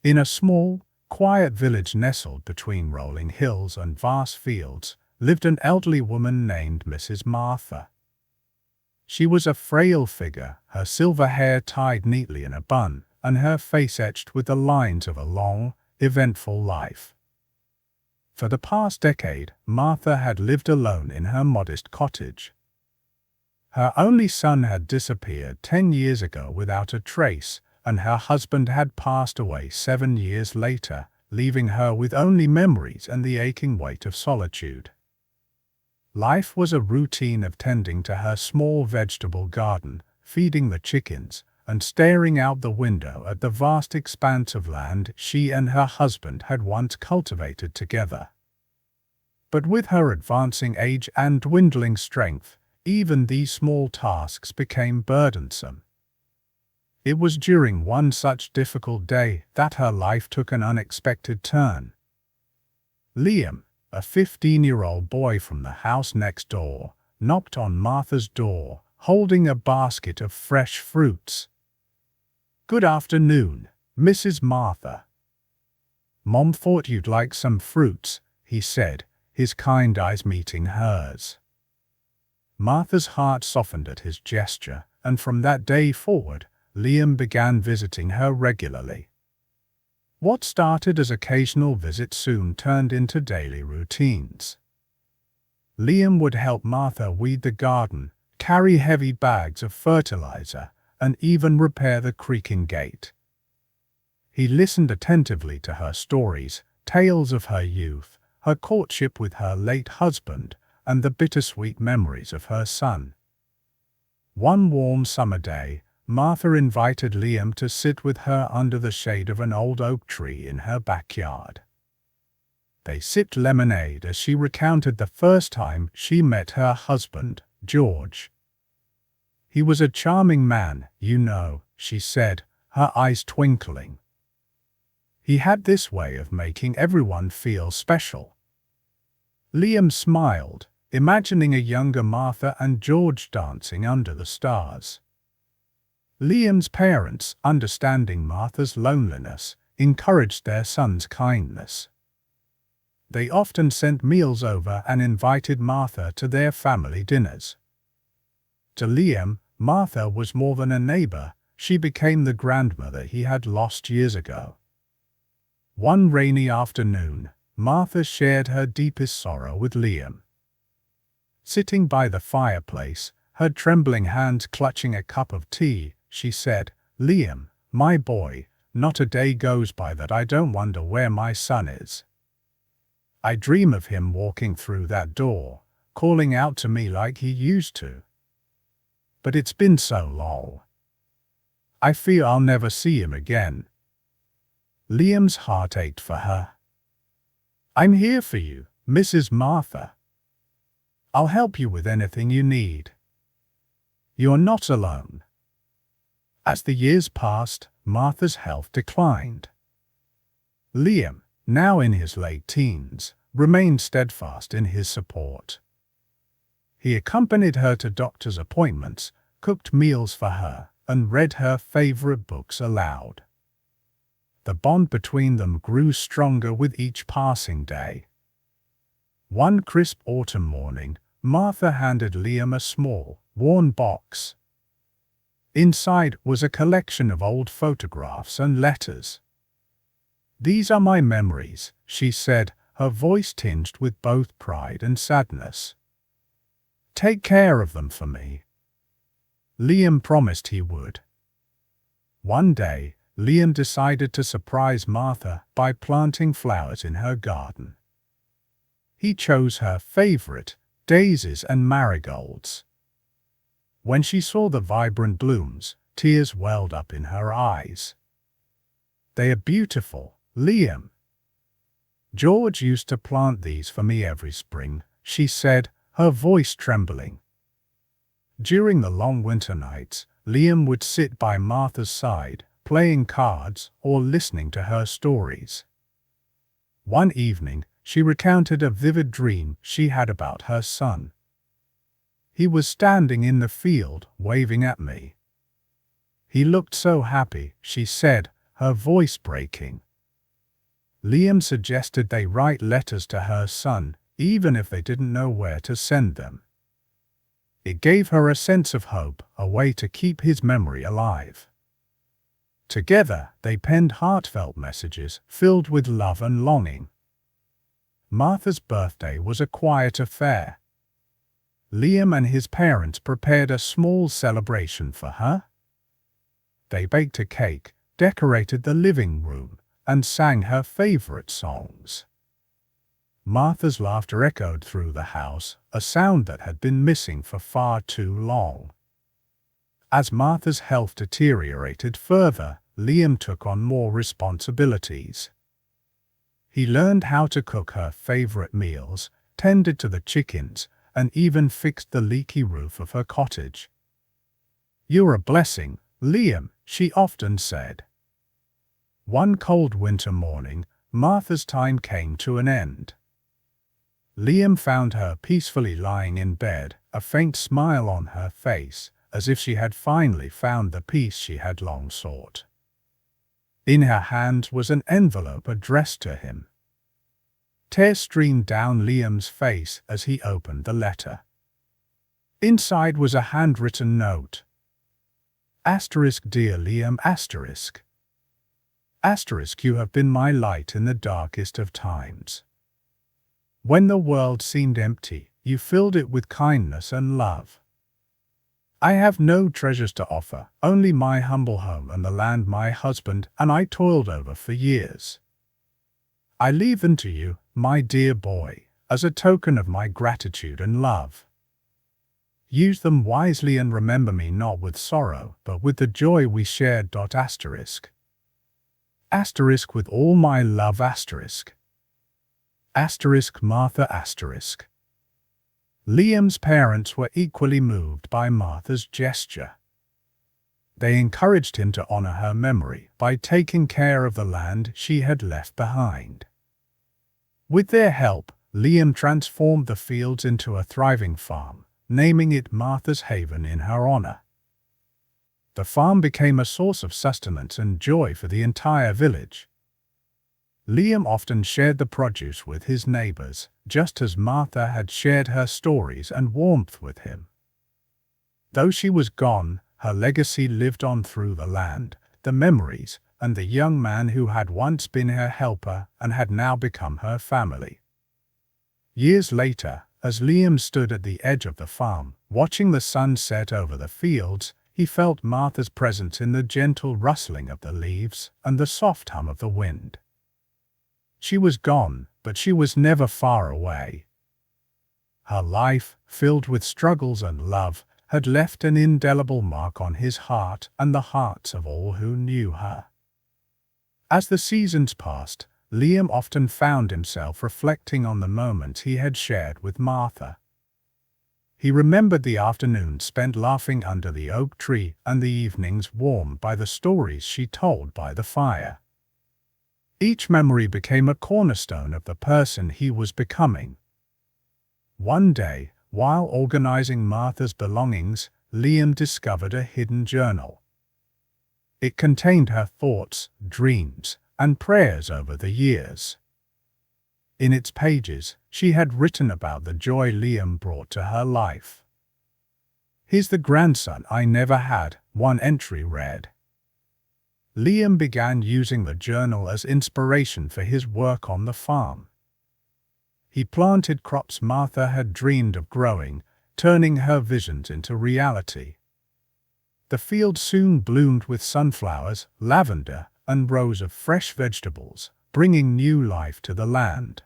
In a small, quiet village nestled between rolling hills and vast fields, lived an elderly woman named Mrs. Martha. She was a frail figure, her silver hair tied neatly in a bun, and her face etched with the lines of a long, eventful life. For the past decade, Martha had lived alone in her modest cottage. Her only son had disappeared 10 years ago without a trace, and her husband had passed away 7 years later, leaving her with only memories and the aching weight of solitude. Life was a routine of tending to her small vegetable garden, feeding the chickens, and staring out the window at the vast expanse of land she and her husband had once cultivated together. But with her advancing age and dwindling strength, even these small tasks became burdensome. It was during one such difficult day that her life took an unexpected turn. Liam, a 15-year-old boy from the house next door, knocked on Martha's door, holding a basket of fresh fruits. "Good afternoon, Mrs. Martha. Mom thought you'd like some fruits," he said, his kind eyes meeting hers. Martha's heart softened at his gesture, and from that day forward, Liam began visiting her regularly. What started as occasional visits soon turned into daily routines. Liam would help Martha weed the garden, carry heavy bags of fertilizer, and even repair the creaking gate. He listened attentively to her stories, tales of her youth, her courtship with her late husband, and the bittersweet memories of her son. One warm summer day, Martha invited Liam to sit with her under the shade of an old oak tree in her backyard. They sipped lemonade as she recounted the first time she met her husband, George. "He was a charming man, you know," she said, her eyes twinkling. "He had this way of making everyone feel special." Liam smiled, imagining a younger Martha and George dancing under the stars. Liam's parents, understanding Martha's loneliness, encouraged their son's kindness. They often sent meals over and invited Martha to their family dinners. To Liam, Martha was more than a neighbor, she became the grandmother he had lost years ago. One rainy afternoon, Martha shared her deepest sorrow with Liam. Sitting by the fireplace, her trembling hands clutching a cup of tea, she said, "Liam, my boy, not a day goes by that I don't wonder where my son is. I dream of him walking through that door, calling out to me like he used to. But it's been so long. I fear I'll never see him again." Liam's heart ached for her. "I'm here for you, Mrs. Martha. I'll help you with anything you need. You're not alone." As the years passed, Martha's health declined. Liam, now in his late teens, remained steadfast in his support. He accompanied her to doctor's appointments, cooked meals for her, and read her favorite books aloud. The bond between them grew stronger with each passing day. One crisp autumn morning, Martha handed Liam a small, worn box. Inside was a collection of old photographs and letters. "These are my memories," she said, her voice tinged with both pride and sadness. "Take care of them for me." Liam promised he would. One day, Liam decided to surprise Martha by planting flowers in her garden. He chose her favorite, daisies and marigolds. When she saw the vibrant blooms, tears welled up in her eyes. "They are beautiful, Liam. George used to plant these for me every spring," she said, her voice trembling. During the long winter nights, Liam would sit by Martha's side, playing cards or listening to her stories. One evening, she recounted a vivid dream she had about her son. "He was standing in the field, waving at me. He looked so happy," she said, her voice breaking. Liam suggested they write letters to her son, even if they didn't know where to send them. It gave her a sense of hope, a way to keep his memory alive. Together, they penned heartfelt messages filled with love and longing. Martha's birthday was a quiet affair. Liam and his parents prepared a small celebration for her. They baked a cake, decorated the living room, and sang her favorite songs. Martha's laughter echoed through the house, a sound that had been missing for far too long. As Martha's health deteriorated further, Liam took on more responsibilities. He learned how to cook her favorite meals, tended to the chickens, and even fixed the leaky roof of her cottage. "You're a blessing, Liam," she often said. One cold winter morning, Martha's time came to an end. Liam found her peacefully lying in bed, a faint smile on her face, as if she had finally found the peace she had long sought. In her hand was an envelope addressed to him. Tears streamed down Liam's face as he opened the letter. Inside was a handwritten note. Dear Liam, you have been my light in the darkest of times. When the world seemed empty, you filled it with kindness and love. I have no treasures to offer, only my humble home and the land my husband and I toiled over for years. I leave them to you, my dear boy, as a token of my gratitude and love. Use them wisely and remember me not with sorrow, but with the joy we shared. With all my love. Martha. Liam's parents were equally moved by Martha's gesture. They encouraged him to honor her memory by taking care of the land she had left behind. With their help, Liam transformed the fields into a thriving farm, naming it Martha's Haven in her honor. The farm became a source of sustenance and joy for the entire village. Liam often shared the produce with his neighbors, just as Martha had shared her stories and warmth with him. Though she was gone, her legacy lived on through the land, the memories, and the young man who had once been her helper and had now become her family. Years later, as Liam stood at the edge of the farm, watching the sun set over the fields, he felt Martha's presence in the gentle rustling of the leaves and the soft hum of the wind. She was gone, but she was never far away. Her life, filled with struggles and love, had left an indelible mark on his heart and the hearts of all who knew her. As the seasons passed, Liam often found himself reflecting on the moments he had shared with Martha. He remembered the afternoons spent laughing under the oak tree and the evenings warmed by the stories she told by the fire. Each memory became a cornerstone of the person he was becoming. One day, while organizing Martha's belongings, Liam discovered a hidden journal. It contained her thoughts, dreams, and prayers over the years. In its pages, she had written about the joy Liam brought to her life. "He's the grandson I never had," one entry read. Liam began using the journal as inspiration for his work on the farm. He planted crops Martha had dreamed of growing, turning her visions into reality. The field soon bloomed with sunflowers, lavender, and rows of fresh vegetables, bringing new life to the land.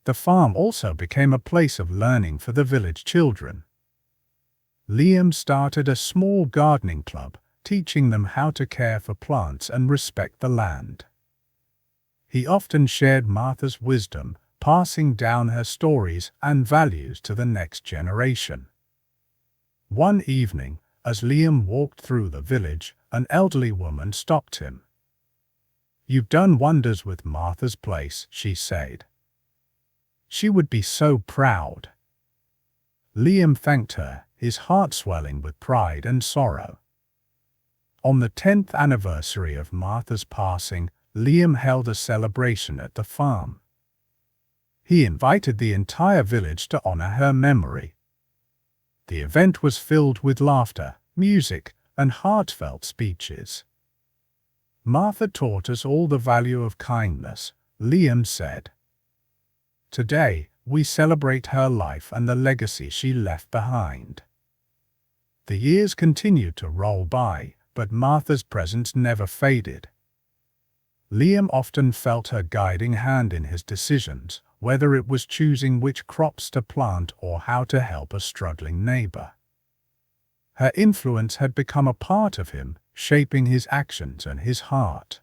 The farm also became a place of learning for the village children. Liam started a small gardening club, teaching them how to care for plants and respect the land. He often shared Martha's wisdom, passing down her stories and values to the next generation. One evening, as Liam walked through the village, an elderly woman stopped him. "You've done wonders with Martha's place," she said. "She would be so proud." Liam thanked her, his heart swelling with pride and sorrow. On the 10th anniversary of Martha's passing, Liam held a celebration at the farm. He invited the entire village to honor her memory. The event was filled with laughter, music, and heartfelt speeches. "Martha taught us all the value of kindness," Liam said. "Today, we celebrate her life and the legacy she left behind." The years continued to roll by, but Martha's presence never faded. Liam often felt her guiding hand in his decisions, whether it was choosing which crops to plant or how to help a struggling neighbor. Her influence had become a part of him, shaping his actions and his heart.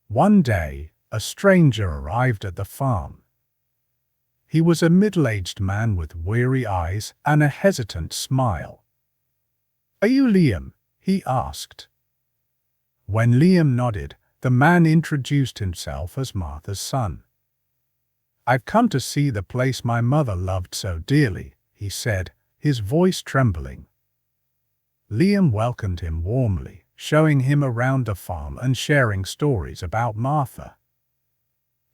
One day, a stranger arrived at the farm. He was a middle-aged man with weary eyes and a hesitant smile. "Are you Liam?" he asked. When Liam nodded, the man introduced himself as Martha's son. "I've come to see the place my mother loved so dearly," he said, his voice trembling. Liam welcomed him warmly, showing him around the farm and sharing stories about Martha.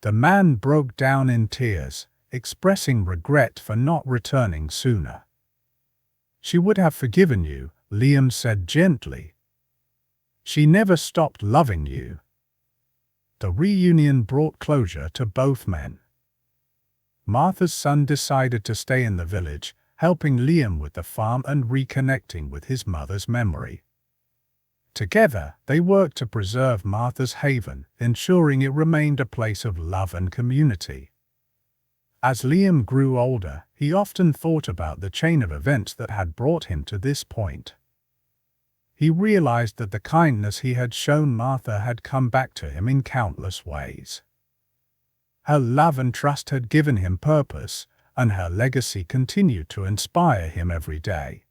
The man broke down in tears, expressing regret for not returning sooner. "She would have forgiven you," Liam said gently. "She never stopped loving you." The reunion brought closure to both men. Martha's son decided to stay in the village, helping Liam with the farm and reconnecting with his mother's memory. Together, they worked to preserve Martha's haven, ensuring it remained a place of love and community. As Liam grew older, he often thought about the chain of events that had brought him to this point. He realized that the kindness he had shown Martha had come back to him in countless ways. Her love and trust had given him purpose, and her legacy continued to inspire him every day.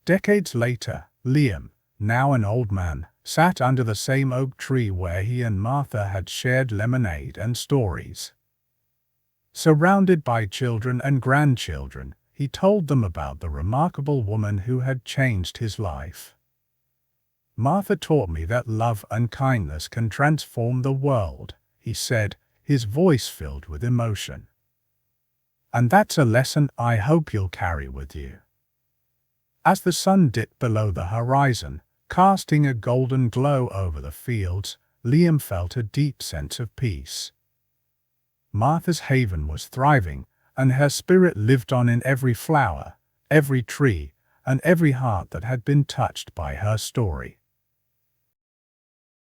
Decades later, Liam, now an old man, sat under the same oak tree where he and Martha had shared lemonade and stories. Surrounded by children and grandchildren, he told them about the remarkable woman who had changed his life. "Martha taught me that love and kindness can transform the world," he said, his voice filled with emotion. "And that's a lesson I hope you'll carry with you." As the sun dipped below the horizon, casting a golden glow over the fields, Liam felt a deep sense of peace. Martha's haven was thriving, and her spirit lived on in every flower, every tree, and every heart that had been touched by her story.